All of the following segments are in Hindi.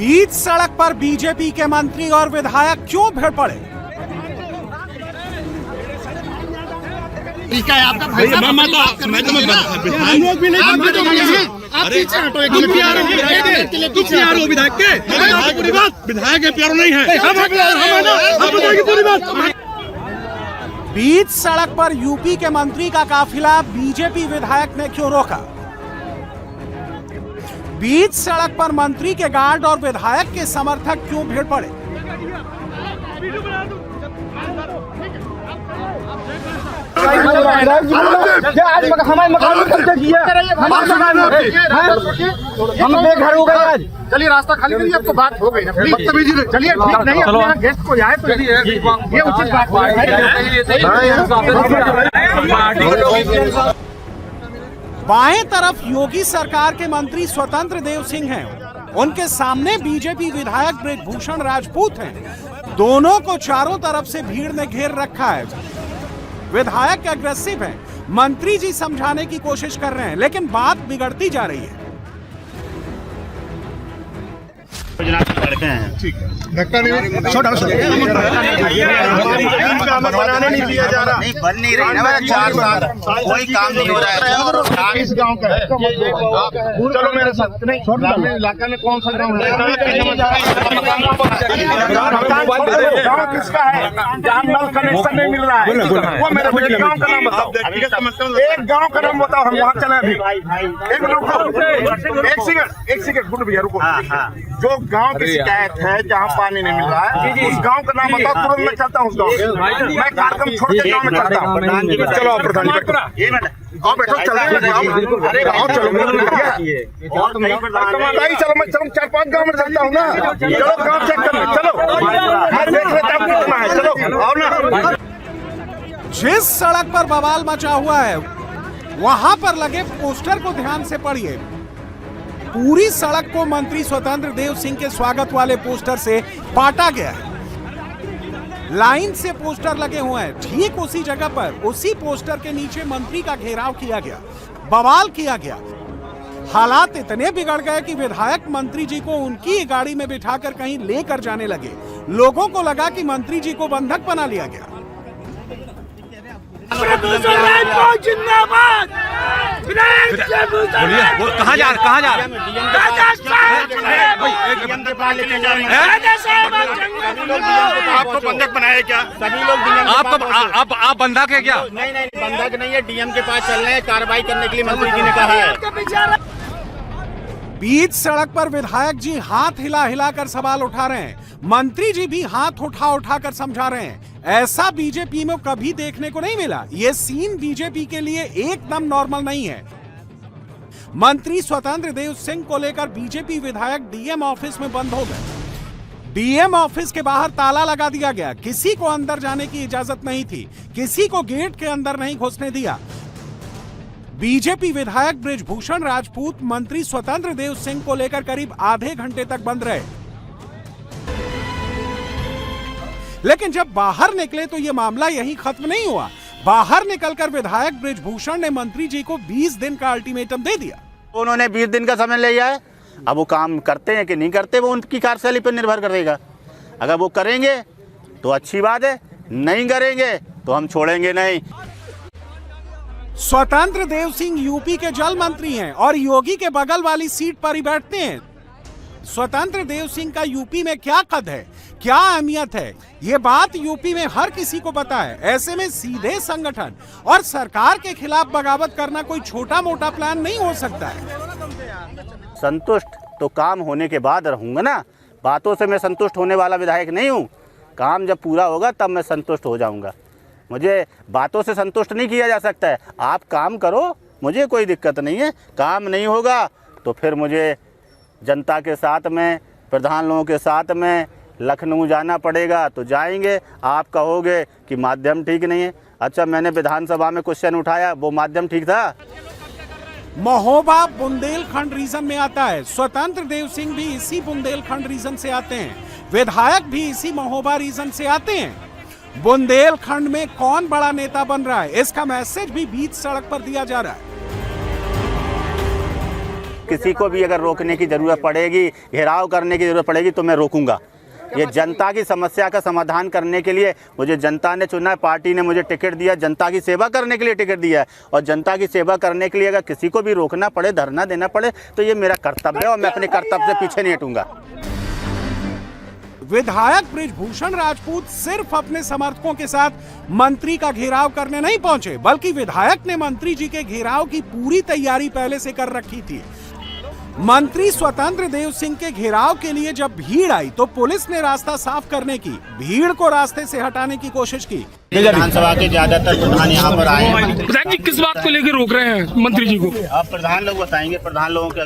बीच सड़क पर बीजेपी के मंत्री और विधायक क्यों भिड़ पड़े? बीच सड़क पर यूपी के मंत्री का काफिला बीजेपी विधायक ने क्यों रोका? बीच सड़क पर मंत्री के गार्ड और विधायक के समर्थक क्यों भीड़ पड़े? हम बेघर हो गए आज। चलिए रास्ता खाली करिए, आपको बात हो गई ना। चलिए ठीक नहीं, अपने यहाँ गेस्ट को आए तो ये उचित बात है। बाएं तरफ योगी सरकार के मंत्री स्वतंत्र देव सिंह हैं। उनके सामने बीजेपी विधायक ब्रजभूषण राजपूत हैं। दोनों को चारों तरफ से भीड़ ने घेर रखा है। विधायक अग्रेसिव हैं। मंत्री जी समझाने की कोशिश कर रहे हैं, लेकिन बात बिगड़ती जा रही है। बनाने नहीं दिया जा रहा, नहीं बन नहीं रही ना, 4 साल कोई काम नहीं हो रहा है। इस गांव का है। चलो मेरे साथ। नहीं, ग्रामीण इलाका में कौन सा गांव है? गांव किसका है जहाँ नल कनेक्शन नहीं मिल रहा है? वो मेरे गांव का नाम बताओ। एक गांव का नाम बताओ, हम वहाँ चले अभी। एक सेकंड गुड भैया रुको। जो गांव की शिकायत है जहाँ पानी नहीं मिल रहा है, उस गांव का नाम बताओ, तुरंत मैं चलता हूँ उस गाँव। मैं कार्यक्रम छोड़ के गाँव में चलता हूँ। चलो आप प्रधान आओ, बैठो, चलो चलो मैं 4-5 गाँव में चलता हूँ ना। चलो गाँव चेक करना, चलो मैं देख लेता हूँ कितना है। चलो आओ ना। जिस सड़क पर बवाल मचा हुआ है, वहां पर लगे पोस्टर को ध्यान से पढ़िए। पूरी सड़क को मंत्री स्वतंत्र देव सिंह के स्वागत वाले पोस्टर से पाटा गया है। लाइन से पोस्टर लगे हुए हैं। ठीक उसी जगह पर उसी पोस्टर के नीचे मंत्री का घेराव किया गया, बवाल किया गया। हालात इतने बिगड़ गए कि विधायक मंत्री जी को उनकी गाड़ी में बिठाकर कहीं लेकर जाने लगे। लोगों को लगा कि मंत्री जी को बंधक बना लिया गया। जिंदाबाद। कहाँ जा रहे? आपको बंधक बनाया क्या? सभी लोग आप बंधक है क्या? नहीं बंधक नहीं है, डीएम के पास चल रहे हैं, कार्रवाई करने के लिए मंत्री जी ने कहा है। बीच सड़क पर विधायक जी हाथ हिला हिला कर सवाल उठा रहे हैं। मंत्री जी भी हाथ उठा कर समझा रहे हैं। ऐसा बीजेपी में कभी देखने को नहीं मिला। ये सीन बीजेपी के लिए एकदम नॉर्मल नहीं है। मंत्री स्वतंत्र देव सिंह को लेकर बीजेपी विधायक डीएम ऑफिस में बंद हो गए। डीएम ऑफिस के बाहर ताला लगा दिया गया। किसी को अंदर जाने की इजाजत नहीं थी। किसी को गेट के अंदर नहीं घुसने दिया। बीजेपी विधायक ब्रजभूषण राजपूत मंत्री स्वतंत्र देव सिंह को लेकर करीब आधे घंटे तक बंद रहे। लेकिन जब बाहर निकले तो यह मामला यहीं खत्म नहीं हुआ। बाहर निकलकर विधायक ब्रजभूषण ने मंत्री जी को 20 दिन का अल्टीमेटम दे दिया। उन्होंने 20 दिन का समय लिया है। अब वो काम करते हैं कि नहीं करते, वो उनकी कार्यशैली पर निर्भर करेगा। अगर वो करेंगे तो अच्छी बात है, नहीं करेंगे तो हम छोड़ेंगे नहीं। स्वतंत्र देव सिंह यूपी के जल मंत्री हैं और योगी के बगल वाली सीट पर ही बैठते हैं। स्वतंत्र देव सिंह का यूपी में क्या कद है, क्या अहमियत है, ये बात यूपी में हर किसी को पता है। ऐसे में सीधे संगठन और सरकार के खिलाफ बगावत करना कोई छोटा मोटा प्लान नहीं हो सकता है। संतुष्ट तो काम होने के बाद रहूंगा ना। बातों से मैं संतुष्ट होने वाला विधायक नहीं हूँ। काम जब पूरा होगा तब मैं संतुष्ट हो जाऊंगा। मुझे बातों से संतुष्ट नहीं किया जा सकता है। आप काम करो, मुझे कोई दिक्कत नहीं है। काम नहीं होगा तो फिर मुझे जनता के साथ में, प्रधान लोगों के साथ में लखनऊ जाना पड़ेगा तो जाएंगे। आप कहोगे कि माध्यम ठीक नहीं है। अच्छा, मैंने विधानसभा में क्वेश्चन उठाया, वो माध्यम ठीक था? महोबा बुंदेलखंड रीजन में आता है। स्वतंत्र देव सिंह भी इसी बुंदेलखंड रीजन से आते हैं। विधायक भी इसी महोबा रीजन से आते हैं। बुंदेलखंड में कौन बड़ा नेता बन रहा है, इसका मैसेज भी बीच सड़क पर दिया जा रहा है। किसी को भी अगर रोकने की ज़रूरत पड़ेगी, घेराव करने की ज़रूरत पड़ेगी तो मैं रोकूंगा। ये जनता की समस्या का समाधान करने के लिए मुझे जनता ने चुना है, पार्टी ने मुझे टिकट दिया, जनता की सेवा करने के लिए टिकट दिया है। और जनता की सेवा करने के लिए अगर किसी को भी रोकना पड़े, धरना देना पड़े, तो ये मेरा कर्तव्य है और मैं अपने कर्तव्य से पीछे नहीं हटूंगा। विधायक बृजभूषण राजपूत सिर्फ अपने समर्थकों के साथ मंत्री का घेराव करने नहीं पहुंचे, बल्कि विधायक ने मंत्री जी के घेराव की पूरी तैयारी पहले से कर रखी थी। मंत्री स्वतंत्र देव सिंह के घेराव के लिए जब भीड़ आई तो पुलिस ने रास्ता साफ करने की, भीड़ को रास्ते से हटाने की कोशिश की। विधानसभा के ज्यादातर प्रधान यहाँ पर आए हैं। प्रधान जी किस बात को लेकर रोक रहे हैं मंत्री जी को? अब प्रधान लोग बताएंगे, प्रधान लोगों के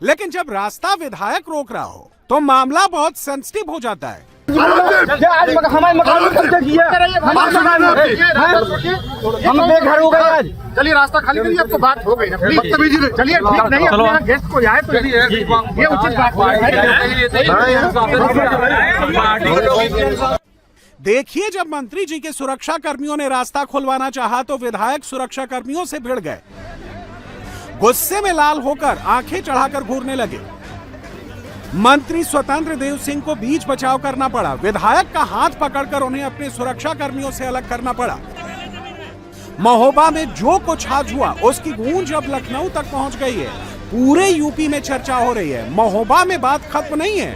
लेकिन जब रास्ता विधायक रोक रहा हो तो मामला बहुत सेंसिटिव हो जाता है। चलिए रास्ता खाली करिए, आपको बात हो गई ना, चलिए ठीक नहीं, अपने यहाँ गेस्ट को आए तो ये उचित बात है। देखिए, जब मंत्री जी के सुरक्षा कर्मियों ने रास्ता खुलवाना चाहा तो विधायक सुरक्षा कर्मियों से भिड़ गए, गुस्से में लाल होकर आंखें चढ़ाकर घूरने लगे। मंत्री स्वतंत्र देव सिंह को बीच बचाव करना पड़ा, विधायक का हाथ पकड़कर उन्हें अपने सुरक्षा कर्मियों से अलग करना पड़ा। महोबा में जो कुछ आज हुआ उसकी गूंज अब लखनऊ तक पहुंच गई है, पूरे यूपी में चर्चा हो रही है। महोबा में बात खत्म नहीं है,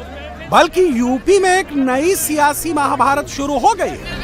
बल्कि यूपी में एक नई सियासी महाभारत शुरू हो गई है।